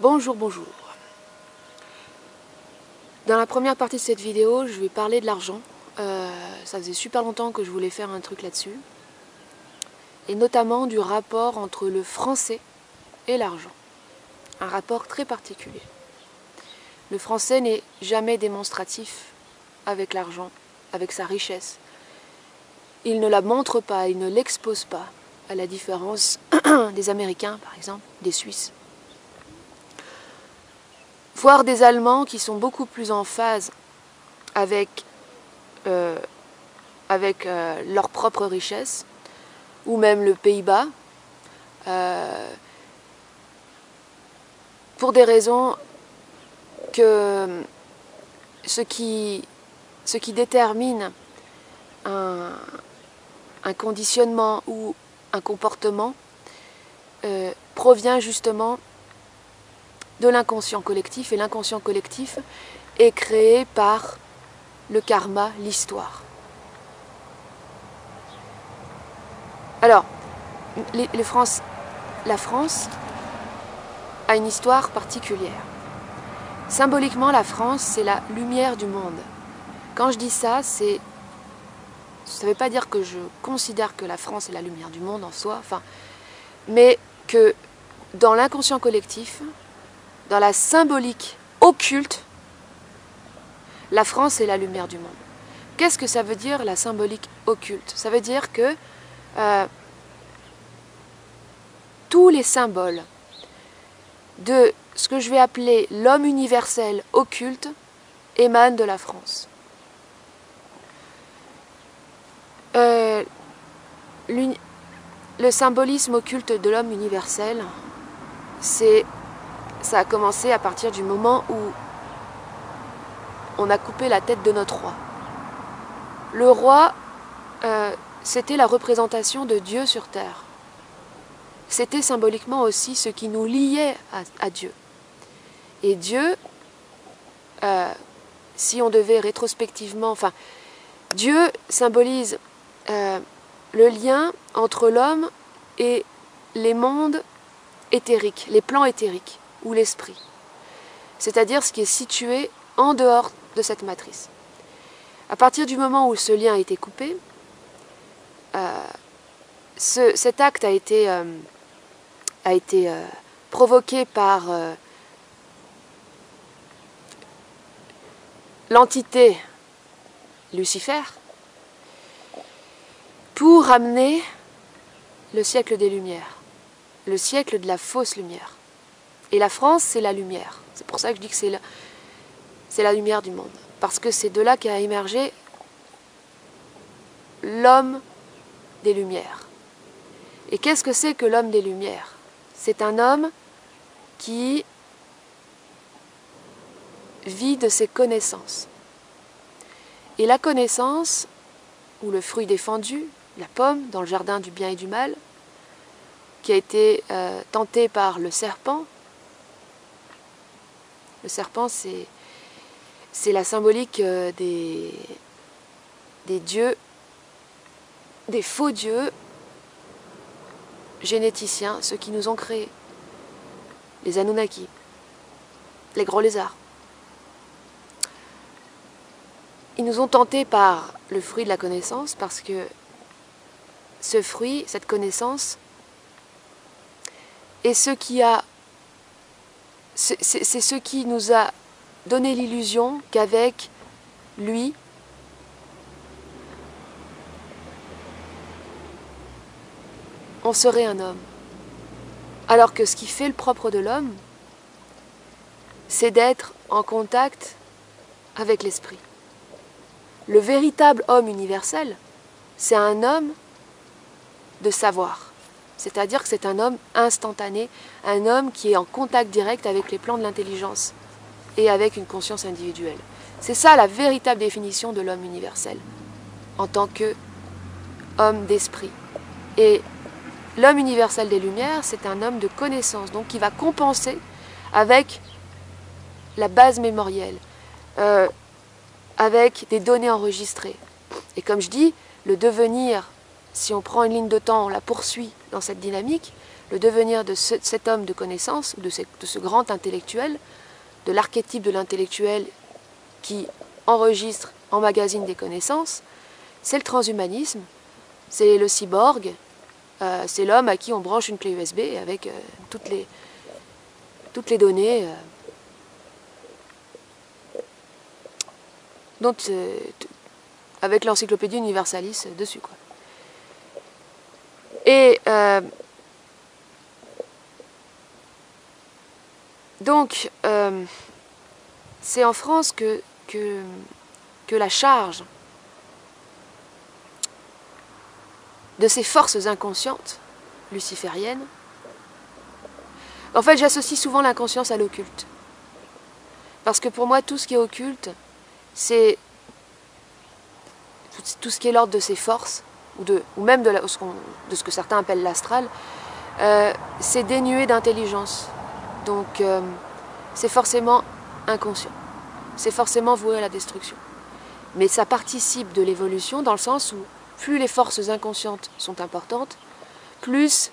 Bonjour, bonjour. Dans la première partie de cette vidéo, je vais parler de l'argent. Ça faisait super longtemps que je voulais faire un truc là-dessus. Et notamment du rapport entre le français et l'argent. Un rapport très particulier. Le français n'est jamais démonstratif avec l'argent, avec sa richesse. Il ne la montre pas, il ne l'expose pas, à la différence des Américains, par exemple, des Suisses. Voire des Allemands qui sont beaucoup plus en phase avec leur propre richesse, ou même le Pays-Bas, pour des raisons que ce qui détermine un conditionnement ou un comportement provient justement de l'inconscient collectif, et l'inconscient collectif est créé par le karma, l'histoire. Alors, la France a une histoire particulière. Symboliquement, la France, c'est la lumière du monde. Quand je dis ça, ça ne veut pas dire que je considère que la France est la lumière du monde en soi, mais que dans l'inconscient collectif, dans la symbolique occulte, la France est la lumière du monde. Qu'est-ce que ça veut dire, la symbolique occulte? Ça veut dire que tous les symboles de ce que je vais appeler l'homme universel occulte émanent de la France. Le symbolisme occulte de l'homme universel, ça a commencé à partir du moment où on a coupé la tête de notre roi. Le roi, c'était la représentation de Dieu sur terre. C'était symboliquement aussi ce qui nous liait à Dieu. Et Dieu, si on devait rétrospectivement... Dieu symbolise le lien entre l'homme et les mondes éthériques, les plans éthériques, ou l'esprit. C'est-à-dire ce qui est situé en dehors de cette matrice. À partir du moment où ce lien a été coupé, cet acte a été provoqué par l'entité Lucifer pour amener le siècle des Lumières, le siècle de la fausse lumière. Et la France, c'est la lumière. C'est pour ça que je dis que c'est la lumière du monde. Parce que c'est de là qu'a émergé l'homme des Lumières. Et qu'est-ce que c'est que l'homme des Lumières? C'est un homme qui vit de ses connaissances. Et la connaissance, ou le fruit défendu, la pomme dans le jardin du bien et du mal, qui a été tenté par le serpent. Le serpent, c'est la symbolique des dieux, des faux dieux généticiens, ceux qui nous ont créés. Les Anunnaki, les gros lézards. Ils nous ont tentés par le fruit de la connaissance, parce que ce fruit, cette connaissance, est c'est ce qui nous a donné l'illusion qu'avec lui, on serait un homme. Alors que ce qui fait le propre de l'homme, c'est d'être en contact avec l'esprit. Le véritable homme universel, c'est un homme de savoir. C'est-à-dire que c'est un homme instantané, un homme qui est en contact direct avec les plans de l'intelligence et avec une conscience individuelle. C'est ça la véritable définition de l'homme universel, en tant qu'homme d'esprit. Et l'homme universel des Lumières, c'est un homme de connaissance, donc qui va compenser avec la base mémorielle, avec des données enregistrées. Et comme je dis, le devenir, si on prend une ligne de temps, on la poursuit dans cette dynamique, le devenir de cet homme de connaissance, de ce grand intellectuel, de l'archétype de l'intellectuel qui enregistre, emmagasine des connaissances, c'est le transhumanisme, c'est le cyborg, c'est l'homme à qui on branche une clé USB avec toutes les données avec l'encyclopédie Universalis dessus, quoi. Et donc, c'est en France que la charge de ces forces inconscientes lucifériennes, en fait, j'associe souvent l'inconscience à l'occulte. Parce que pour moi, tout ce qui est occulte, c'est tout ce qui est l'ordre de ces forces, ou même de ce que certains appellent l'astral, c'est dénué d'intelligence. Donc, c'est forcément inconscient. C'est forcément voué à la destruction. Mais ça participe de l'évolution dans le sens où plus les forces inconscientes sont importantes, plus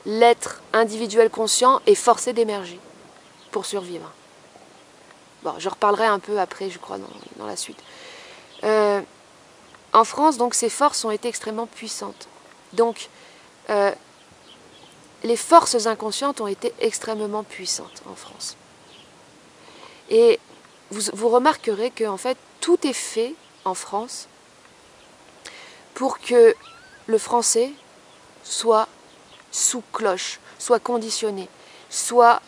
l'être individuel conscient est forcé d'émerger pour survivre. Bon, je reparlerai un peu après, je crois, dans la suite. En France, donc, ces forces ont été extrêmement puissantes. Donc, les forces inconscientes ont été extrêmement puissantes en France. Et vous remarquerez que, en fait, tout est fait en France pour que le français soit sous cloche, soit conditionné, soit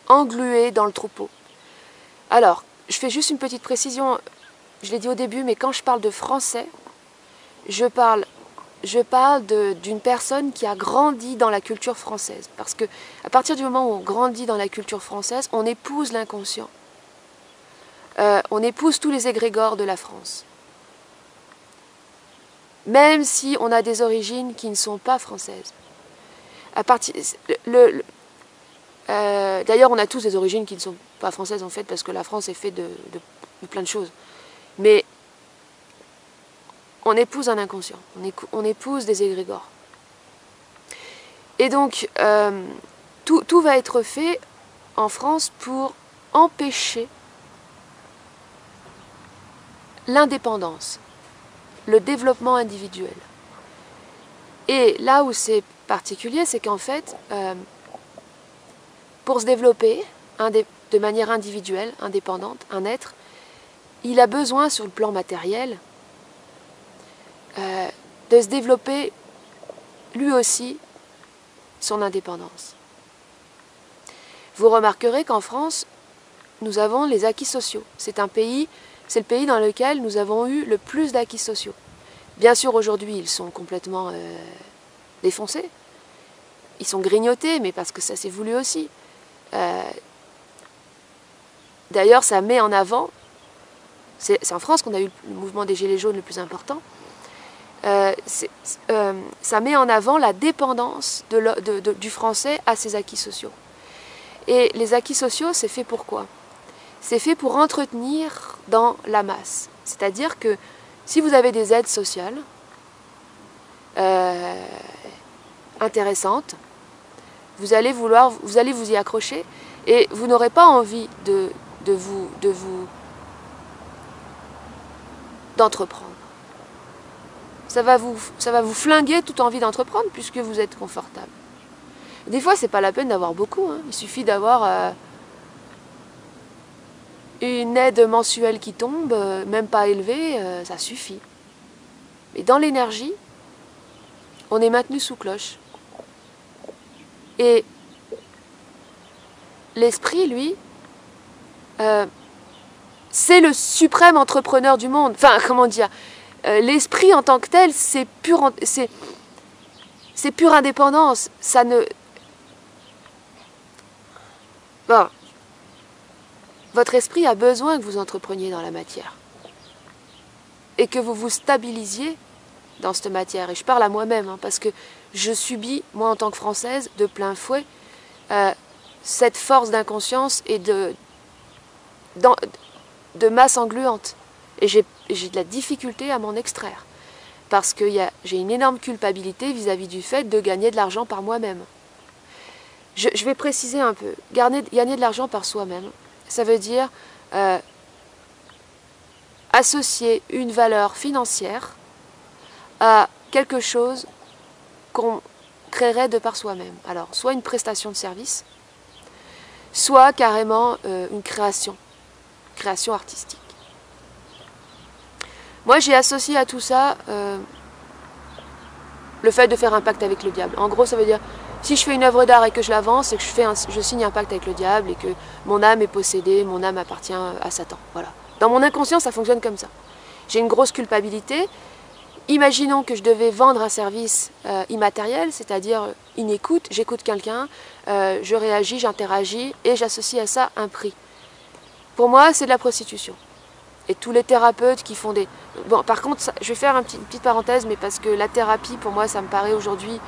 englué dans le troupeau. Alors, je fais juste une petite précision, je l'ai dit au début, mais quand je parle de français, je parle d'une personne qui a grandi dans la culture française. Parce que à partir du moment où on grandit dans la culture française, on épouse l'inconscient. On épouse tous les égrégores de la France. Même si on a des origines qui ne sont pas françaises. D'ailleurs, on a tous des origines qui ne sont pas françaises, en fait, parce que la France est faite de plein de choses. Mais on épouse un inconscient, on épouse des égrégores. Et donc, tout va être fait en France pour empêcher l'indépendance, le développement individuel. Et là où c'est particulier, c'est qu'en fait, pour se développer de manière individuelle, indépendante, un être, il a besoin sur le plan matériel de se développer lui aussi son indépendance. Vous remarquerez qu'en France, nous avons les acquis sociaux. C'est le pays dans lequel nous avons eu le plus d'acquis sociaux. Bien sûr, aujourd'hui, ils sont complètement défoncés. Ils sont grignotés, mais parce que ça s'est voulu aussi. D'ailleurs, ça met en avant, c'est en France qu'on a eu le mouvement des Gilets jaunes le plus important, ça met en avant la dépendance du français à ses acquis sociaux. Et les acquis sociaux, c'est fait pour quoi? C'est fait pour entretenir dans la masse. C'est-à-dire que si vous avez des aides sociales intéressantes, vous allez vous y accrocher et vous n'aurez pas envie d'entreprendre. Ça va vous flinguer toute envie d'entreprendre puisque vous êtes confortable. Des fois, c'est pas la peine d'avoir beaucoup, hein. Il suffit d'avoir une aide mensuelle qui tombe, même pas élevée, ça suffit. Mais dans l'énergie, on est maintenu sous cloche. Et l'esprit, lui, c'est le suprême entrepreneur du monde. Enfin, comment dire, l'esprit en tant que tel, c'est pure indépendance. Ça ne... Bon. Votre esprit a besoin que vous entrepreniez dans la matière. Et que vous vous stabilisiez dans cette matière. Et je parle à moi-même, hein, parce que je subis, moi en tant que Française, de plein fouet, cette force d'inconscience et de masse engluante. Et j'ai de la difficulté à m'en extraire. parce que j'ai une énorme culpabilité vis-à-vis du fait de gagner de l'argent par moi-même. Je vais préciser un peu. Gagner de l'argent par soi-même, ça veut dire associer une valeur financière à quelque chose qu'on créerait de par soi-même. Alors, soit une prestation de service, soit carrément une création artistique. Moi, j'ai associé à tout ça le fait de faire un pacte avec le diable. En gros, ça veut dire, si je fais une œuvre d'art et que je la vends, c'est que je signe un pacte avec le diable et que mon âme est possédée, mon âme appartient à Satan. Voilà. Dans mon inconscient, ça fonctionne comme ça. J'ai une grosse culpabilité. Imaginons que je devais vendre un service immatériel, c'est-à-dire une écoute, j'écoute quelqu'un, je réagis, j'interagis et j'associe à ça un prix. Pour moi, c'est de la prostitution. Et tous les thérapeutes qui font des... Bon, par contre, ça, je vais faire une petite parenthèse, mais parce que la thérapie, pour moi, ça me paraît aujourd'hui,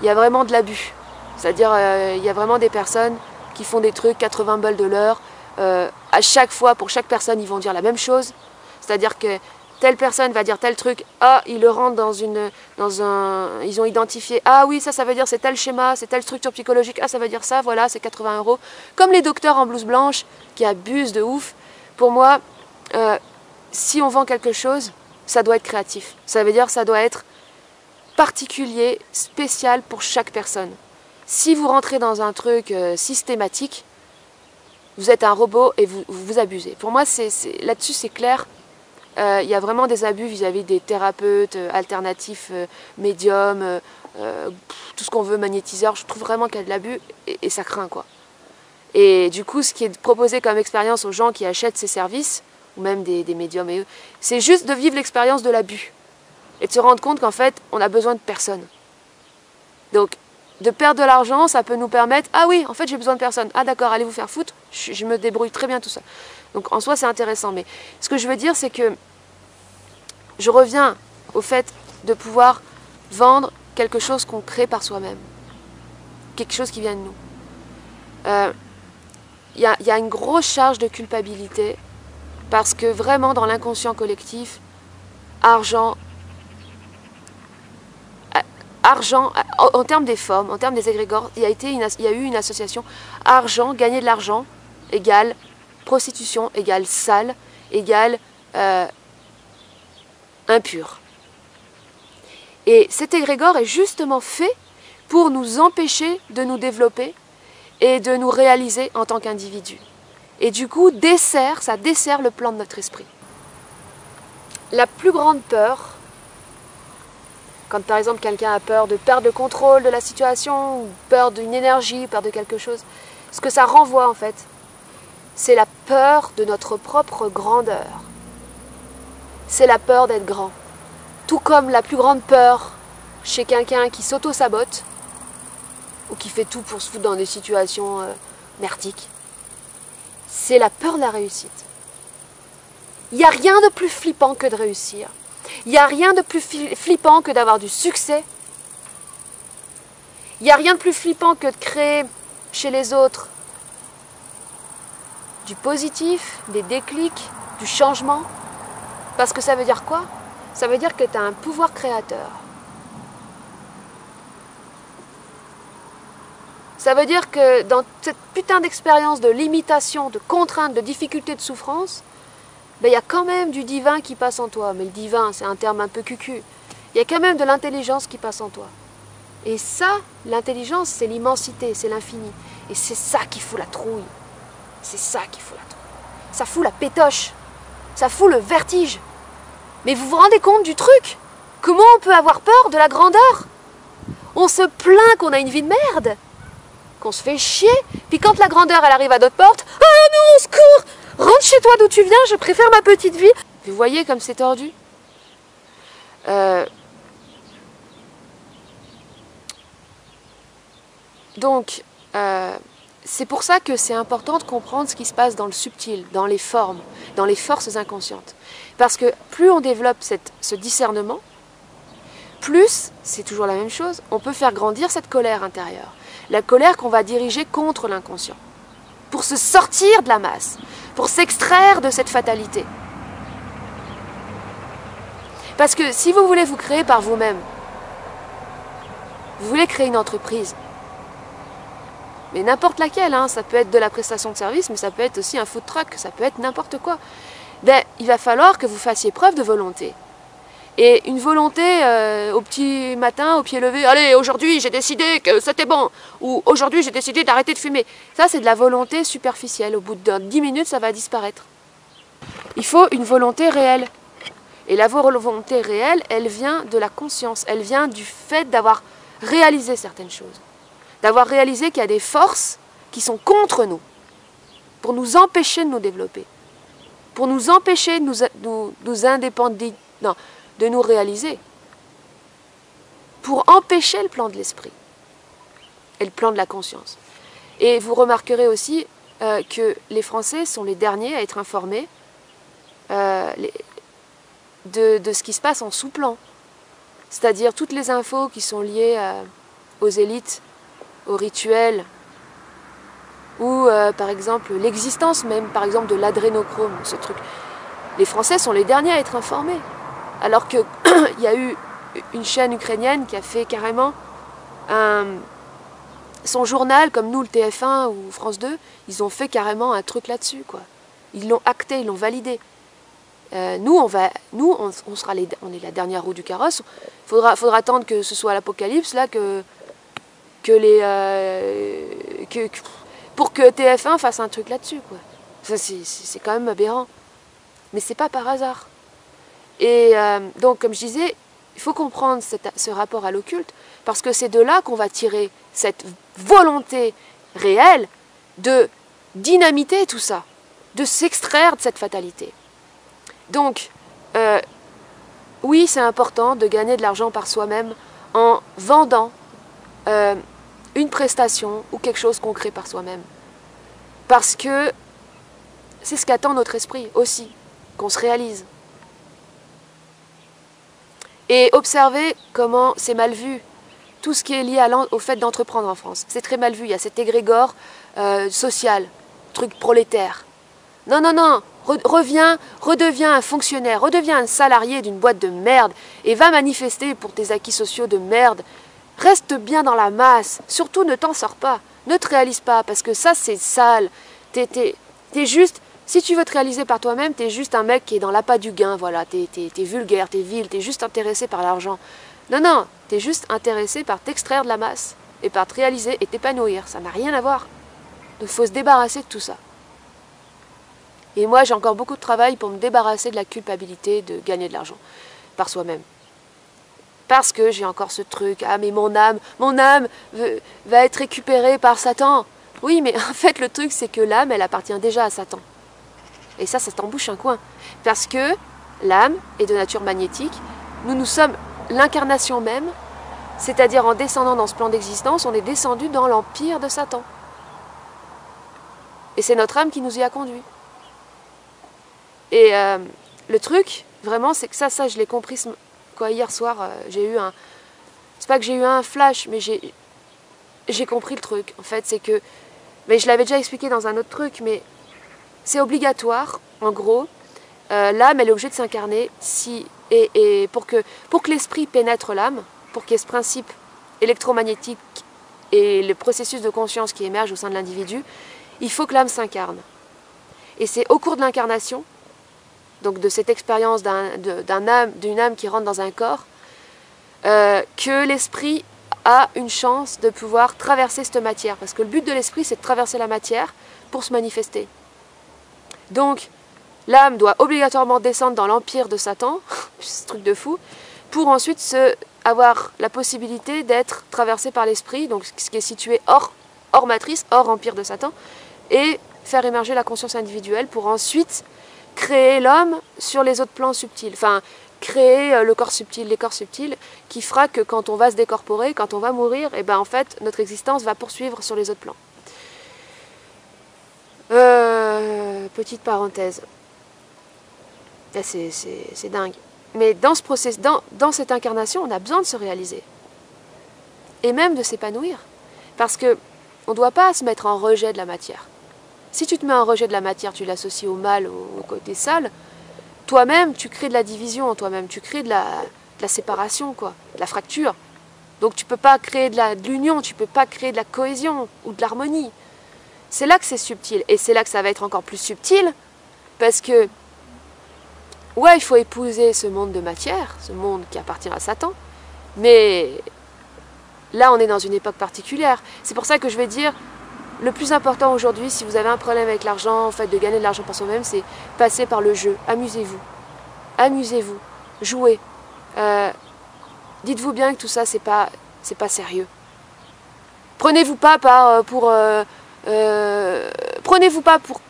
il y a vraiment de l'abus. C'est-à-dire, il y a vraiment des personnes qui font des trucs, 80 balles de l'heure. À chaque fois, pour chaque personne, ils vont dire la même chose. C'est-à-dire que telle personne va dire tel truc, ah, ils le rentrent ils ont identifié, ah oui, ça veut dire c'est tel schéma, c'est telle structure psychologique, ah, ça veut dire ça, voilà, c'est 80 €. Comme les docteurs en blouse blanche qui abusent de ouf. Pour moi, si on vend quelque chose, ça doit être créatif. Ça veut dire que ça doit être particulier, spécial pour chaque personne. Si vous rentrez dans un truc systématique, vous êtes un robot et vous abusez. Pour moi, là-dessus, c'est clair. Il y a vraiment des abus vis-à-vis des thérapeutes alternatifs, médiums, tout ce qu'on veut, magnétiseurs. Je trouve vraiment qu'il y a de l'abus et ça craint, quoi. Et du coup, ce qui est proposé comme expérience aux gens qui achètent ces services, ou même des médiums et eux, c'est juste de vivre l'expérience de l'abus. Et de se rendre compte qu'en fait, on a besoin de personne. Donc, de perdre de l'argent, ça peut nous permettre, ah oui, en fait, j'ai besoin de personne. Ah d'accord, allez vous faire foutre, je me débrouille très bien tout ça. Donc, en soi, c'est intéressant. Mais ce que je veux dire, c'est que je reviens au fait de pouvoir vendre quelque chose qu'on crée par soi-même. Quelque chose qui vient de nous. Il y a une grosse charge de culpabilité parce que vraiment, dans l'inconscient collectif, argent, en termes des formes, en termes des égrégores, il y a eu une association argent, gagner de l'argent, égale prostitution, égale sale, égale impur. Et cet égrégore est justement fait pour nous empêcher de nous développer et de nous réaliser en tant qu'individu. Et du coup, ça dessert le plan de notre esprit. La plus grande peur, quand par exemple quelqu'un a peur de perdre le contrôle de la situation, ou peur d'une énergie, peur de quelque chose, ce que ça renvoie en fait, c'est la peur de notre propre grandeur. C'est la peur d'être grand. Tout comme la plus grande peur chez quelqu'un qui s'auto-sabote, ou qui fait tout pour se foutre dans des situations merdiques, c'est la peur de la réussite. Il n'y a rien de plus flippant que de réussir. Il n'y a rien de plus flippant que d'avoir du succès. Il n'y a rien de plus flippant que de créer chez les autres du positif, des déclics, du changement. Parce que ça veut dire quoi? Ça veut dire que tu as un pouvoir créateur. Ça veut dire que dans cette putain d'expérience de limitation, de contrainte, de difficulté, de souffrance, ben, y a quand même du divin qui passe en toi. Mais le divin, c'est un terme un peu cucu. Il y a quand même de l'intelligence qui passe en toi. Et ça, l'intelligence, c'est l'immensité, c'est l'infini. Et c'est ça qui fout la trouille. C'est ça qui fout la trouille. Ça fout la pétoche. Ça fout le vertige. Mais vous vous rendez compte du truc? Comment on peut avoir peur de la grandeur? On se plaint qu'on a une vie de merde, qu'on se fait chier, puis quand la grandeur elle arrive à notre porte, « Ah non, au secours! Rentre chez toi d'où tu viens, je préfère ma petite vie. » Vous voyez comme c'est tordu? Donc, c'est pour ça que c'est important de comprendre ce qui se passe dans le subtil, dans les formes, dans les forces inconscientes. Parce que plus on développe ce discernement, plus, c'est toujours la même chose, on peut faire grandir cette colère intérieure. La colère qu'on va diriger contre l'inconscient. Pour se sortir de la masse, pour s'extraire de cette fatalité. Parce que si vous voulez vous créer par vous-même, vous voulez créer une entreprise, mais n'importe laquelle, hein, ça peut être de la prestation de service, mais ça peut être aussi un food truck, ça peut être n'importe quoi. Ben, il va falloir que vous fassiez preuve de volonté. Et une volonté au petit matin, au pied levé, allez, aujourd'hui j'ai décidé que c'était bon, ou aujourd'hui j'ai décidé d'arrêter de fumer. Ça, c'est de la volonté superficielle. Au bout de 10 minutes, ça va disparaître. Il faut une volonté réelle. Et la volonté réelle, elle vient de la conscience, elle vient du fait d'avoir réalisé certaines choses. D'avoir réalisé qu'il y a des forces qui sont contre nous, pour nous empêcher de nous développer, pour nous empêcher de nous indépendiser, non, de nous réaliser, pour empêcher le plan de l'esprit et le plan de la conscience. Et vous remarquerez aussi que les Français sont les derniers à être informés de ce qui se passe en sous-plan. C'est-à-dire toutes les infos qui sont liées aux élites, aux rituels, ou par exemple l'existence même, par exemple, de l'adrénochrome, ce truc. Les Français sont les derniers à être informés. Alors qu'il y a eu une chaîne ukrainienne qui a fait carrément son journal, comme nous, le TF1 ou France 2, ils ont fait carrément un truc là-dessus, quoi. Ils l'ont acté, ils l'ont validé. Nous, on est la dernière roue du carrosse. Faudra attendre que ce soit l'apocalypse, là, pour que TF1 fasse un truc là-dessus, quoi. Ça, c'est quand même aberrant. Mais c'est pas par hasard. Et donc, comme je disais, il faut comprendre ce rapport à l'occulte, parce que c'est de là qu'on va tirer cette volonté réelle de dynamiter tout ça, de s'extraire de cette fatalité. Donc, oui, c'est important de gagner de l'argent par soi-même en vendant une prestation ou quelque chose qu'on crée par soi-même. Parce que c'est ce qu'attend notre esprit aussi, qu'on se réalise. Et observez comment c'est mal vu. Tout ce qui est lié au fait d'entreprendre en France. C'est très mal vu. Il y a cet égrégore social, truc prolétaire. Non, non, non. Redeviens un fonctionnaire, redeviens un salarié d'une boîte de merde et va manifester pour tes acquis sociaux de merde. Reste bien dans la masse. Surtout, ne t'en sors pas. Ne te réalise pas, parce que ça, c'est sale. T'es juste... Si tu veux te réaliser par toi-même, t'es juste un mec qui est dans l'appât du gain, voilà. T'es vulgaire, t'es vil, t'es juste intéressé par l'argent. Non, non, t'es juste intéressé par t'extraire de la masse et par te réaliser et t'épanouir. Ça n'a rien à voir. Donc, il faut se débarrasser de tout ça. Et moi, j'ai encore beaucoup de travail pour me débarrasser de la culpabilité de gagner de l'argent par soi-même. Parce que j'ai encore ce truc, ah mais mon âme va être récupérée par Satan. Oui, mais en fait, le truc, c'est que l'âme, elle appartient déjà à Satan. Et ça t'embouche un coin. Parce que l'âme est de nature magnétique. Nous sommes l'incarnation même, c'est-à-dire en descendant dans ce plan d'existence, on est descendu dans l'empire de Satan. Et c'est notre âme qui nous y a conduits. Et le truc, vraiment, c'est que ça je l'ai compris hier soir. J'ai eu un... C'est pas que j'ai eu un flash, mais j'ai compris le truc. En fait, c'est que... Mais je l'avais déjà expliqué dans un autre truc, mais... C'est obligatoire, en gros, l'âme elle est obligée de s'incarner et pour que l'esprit pénètre l'âme, pour qu'il y ait ce principe électromagnétique et le processus de conscience qui émerge au sein de l'individu, il faut que l'âme s'incarne. Et c'est au cours de l'incarnation, donc de cette expérience d'une âme qui rentre dans un corps, que l'esprit a une chance de pouvoir traverser cette matière. Parce que le but de l'esprit, c'est de traverser la matière pour se manifester. Donc, l'âme doit obligatoirement descendre dans l'empire de Satan, ce truc de fou, pour ensuite avoir la possibilité d'être traversée par l'esprit, donc ce qui est situé hors matrice, hors empire de Satan, et faire émerger la conscience individuelle pour ensuite créer l'homme sur les autres plans subtils. Enfin, créer le corps subtil, les corps subtils, qui fera que quand on va se décorporer, quand on va mourir, et ben en fait, notre existence va poursuivre sur les autres plans. Petite parenthèse. C'est dingue. Mais dans ce processus, dans cette incarnation, on a besoin de se réaliser. Et même de s'épanouir. Parce que on ne doit pas se mettre en rejet de la matière. Si tu te mets en rejet de la matière, tu l'associes au mal, au côté sale, toi-même, tu crées de la division en toi-même, tu crées de la séparation, quoi, de la fracture. Donc tu ne peux pas créer de l'union, tu ne peux pas créer de la cohésion ou de l'harmonie. C'est là que c'est subtil. Et c'est là que ça va être encore plus subtil, parce que, ouais, il faut épouser ce monde de matière, ce monde qui appartient à Satan, mais là, on est dans une époque particulière. C'est pour ça que je vais dire, le plus important aujourd'hui, si vous avez un problème avec l'argent, en fait, de gagner de l'argent pour soi-même, c'est passer par le jeu. Amusez-vous. Amusez-vous. Jouez. Dites-vous bien que tout ça, c'est pas sérieux. Prenez-vous pas prenez-vous pas pour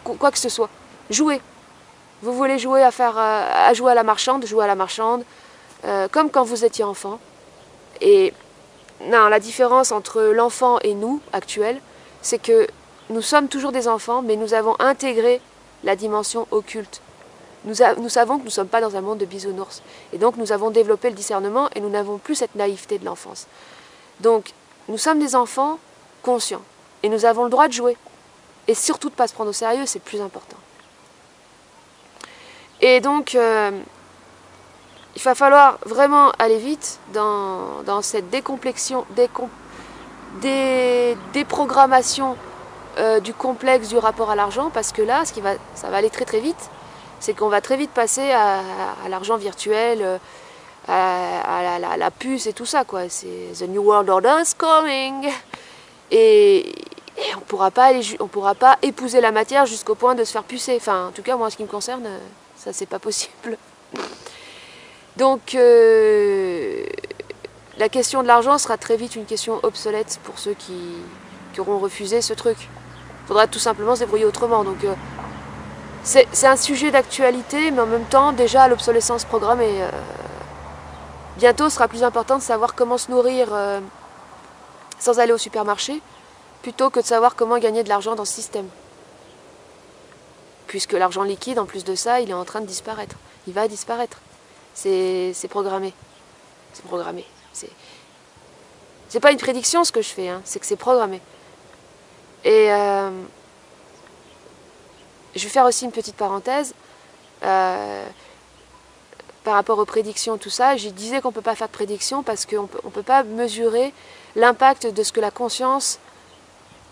quoi que ce soit. Jouez. Vous voulez jouer à jouer à la marchande, jouez à la marchande, comme quand vous étiez enfant. Et non, la différence entre l'enfant et nous, actuels, c'est que nous sommes toujours des enfants, mais nous avons intégré la dimension occulte. Nous savons que nous ne sommes pas dans un monde de bisounours. Et donc nous avons développé le discernement et nous n'avons plus cette naïveté de l'enfance. Donc nous sommes des enfants conscients. Et nous avons le droit de jouer. Et surtout de ne pas se prendre au sérieux, c'est le plus important. Et donc, il va falloir vraiment aller vite dans cette déprogrammation du complexe du rapport à l'argent, parce que là, ça va aller très très vite. C'est qu'on va très vite passer à l'argent virtuel, à la puce et tout ça, quoi. C'est The New World Order is coming. Et on pourra pas épouser la matière jusqu'au point de se faire pucer. Enfin, en tout cas, moi, en ce qui me concerne, ça, c'est pas possible. Donc, la question de l'argent sera très vite une question obsolète pour ceux qui auront refusé ce truc. Il faudra tout simplement se débrouiller autrement. Donc, c'est un sujet d'actualité, mais en même temps, déjà, l'obsolescence programmée. Bientôt, sera plus important de savoir comment se nourrir sans aller au supermarché, plutôt que de savoir comment gagner de l'argent dans ce système. Puisque l'argent liquide, en plus de ça, il est en train de disparaître. Il va disparaître. C'est programmé. C'est programmé. C'est pas une prédiction ce que je fais, hein, c'est que c'est programmé. Et je vais faire aussi une petite parenthèse par rapport aux prédictions, tout ça. Je disais qu'on ne peut pas faire de prédiction parce qu'on ne peut pas mesurer l'impact de ce que la conscience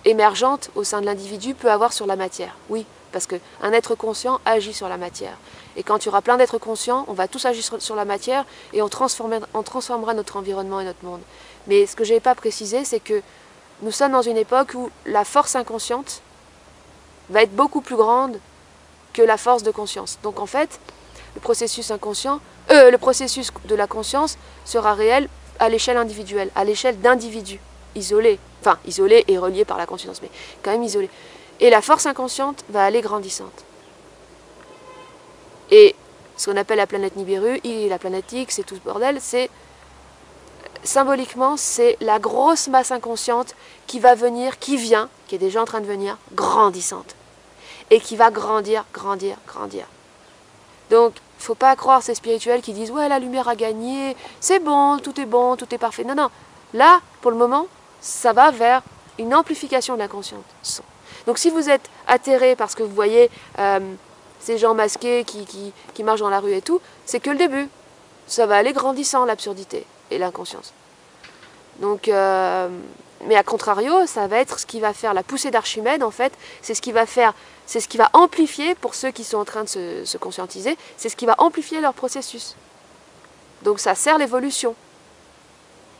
émergente au sein de l'individu peut avoir sur la matière. Oui, parce qu'un être conscient agit sur la matière. Et quand il y aura plein d'êtres conscients, on va tous agir sur la matière et on transformera notre environnement et notre monde. Mais ce que je n'ai pas précisé, c'est que nous sommes dans une époque où la force inconsciente va être beaucoup plus grande que la force de conscience. Donc en fait, le processus de la conscience sera réel à l'échelle individuelle, à l'échelle d'individus isolés, enfin isolés et reliés par la conscience, mais quand même isolés. Et la force inconsciente va aller grandissante. Et ce qu'on appelle la planète Nibiru, la planète X et tout ce bordel, c'est symboliquement, c'est la grosse masse inconsciente qui va venir, qui est déjà en train de venir, grandissante. Et qui va grandir, grandir, grandir. Donc, il ne faut pas croire ces spirituels qui disent « Ouais, la lumière a gagné, c'est bon, tout est parfait. » Non, non. Là, pour le moment, ça va vers une amplification de la conscience. Donc, si vous êtes atterré parce que vous voyez ces gens masqués qui marchent dans la rue et tout, c'est que le début. Ça va aller grandissant, l'absurdité et l'inconscience. Donc, mais à contrario, ça va être ce qui va faire la poussée d'Archimède, en fait. C'est ce qui va amplifier, pour ceux qui sont en train de se conscientiser, c'est ce qui va amplifier leur processus. Donc ça sert l'évolution.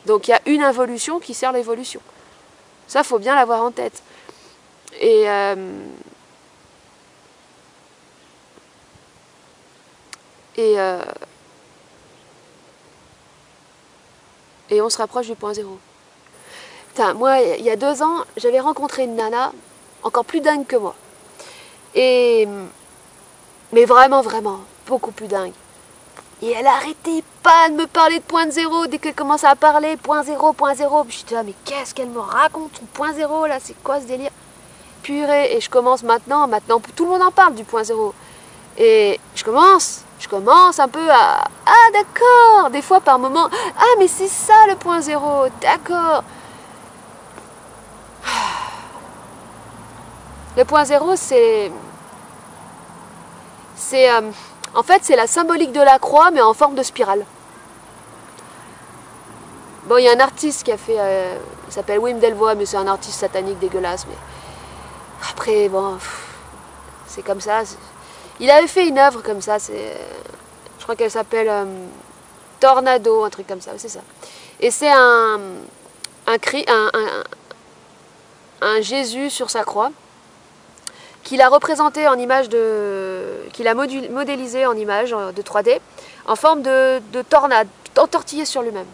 Donc il y a une involution qui sert l'évolution. Ça, il faut bien l'avoir en tête. Et on se rapproche du point zéro. Putain, moi, il y a 2 ans, j'avais rencontré une nana encore plus dingue que moi. Mais vraiment, vraiment, beaucoup plus dingue. Et elle arrêtait pas de me parler de point zéro. Dès qu'elle commençait à parler, point zéro, point zéro. Je dis, ah, mais qu'est-ce qu'elle me raconte, point zéro, là, c'est quoi ce délire? Purée, et je commence maintenant, tout le monde en parle du point zéro. Et je commence un peu à... Ah, d'accord, des fois par moment, ah, mais c'est ça le point zéro, d'accord. Le point zéro, c'est En fait, c'est la symbolique de la croix, mais en forme de spirale. Bon, il y a un artiste qui a fait... il s'appelle Wim Delvoye, mais c'est un artiste satanique dégueulasse. Mais après, bon, c'est comme ça. Il avait fait une œuvre comme ça. Je crois qu'elle s'appelle Tornado, un truc comme ça. C'est ça. Et c'est un Jésus sur sa croix qu'il a représenté en image qu'il a modélisé en image de 3D en forme de tornade, entortillé sur lui-même.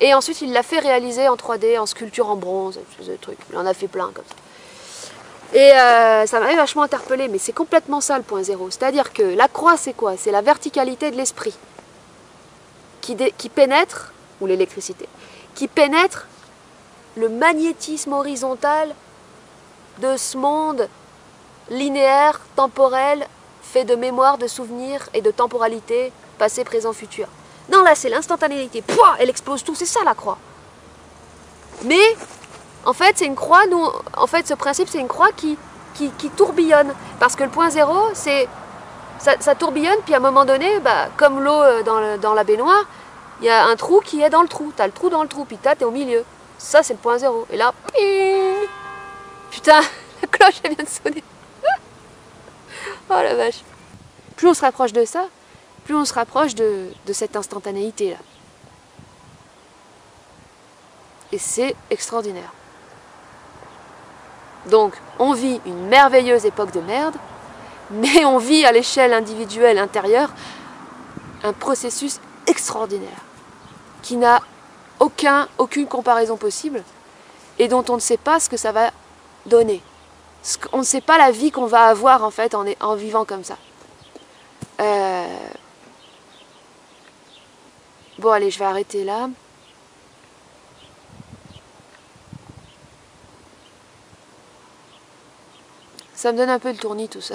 Et ensuite, il l'a fait réaliser en 3D, en sculpture en bronze, ce truc. Il en a fait plein comme ça. Et ça m'avait vachement interpellé, mais c'est complètement ça le point zéro. C'est-à-dire que la croix, c'est quoi? C'est la verticalité de l'esprit qui pénètre, ou l'électricité, qui pénètre le magnétisme horizontal de ce monde linéaire, temporel, fait de mémoire, de souvenirs et de temporalité, passé, présent, futur. Non, là, c'est l'instantanéité. Pouah, elle explose tout, c'est ça la croix. Mais, en fait, c'est une croix, en fait, ce principe, c'est une croix qui tourbillonne. Parce que le point zéro, c'est... Ça tourbillonne, puis à un moment donné, bah, comme l'eau dans la baignoire, il y a un trou qui est dans le trou. T'as le trou dans le trou, puis t'es au milieu. Ça, c'est le point zéro. Et là, ping! Putain, la cloche, elle vient de sonner. Oh la vache. Plus on se rapproche de ça, plus on se rapproche de cette instantanéité-là. Et c'est extraordinaire. Donc, on vit une merveilleuse époque de merde, mais on vit à l'échelle individuelle intérieure un processus extraordinaire qui n'a aucune comparaison possible et dont on ne sait pas ce que ça va donner. On ne sait pas la vie qu'on va avoir en fait en vivant comme ça. Bon allez, je vais arrêter là. Ça me donne un peu le tournis tout ça.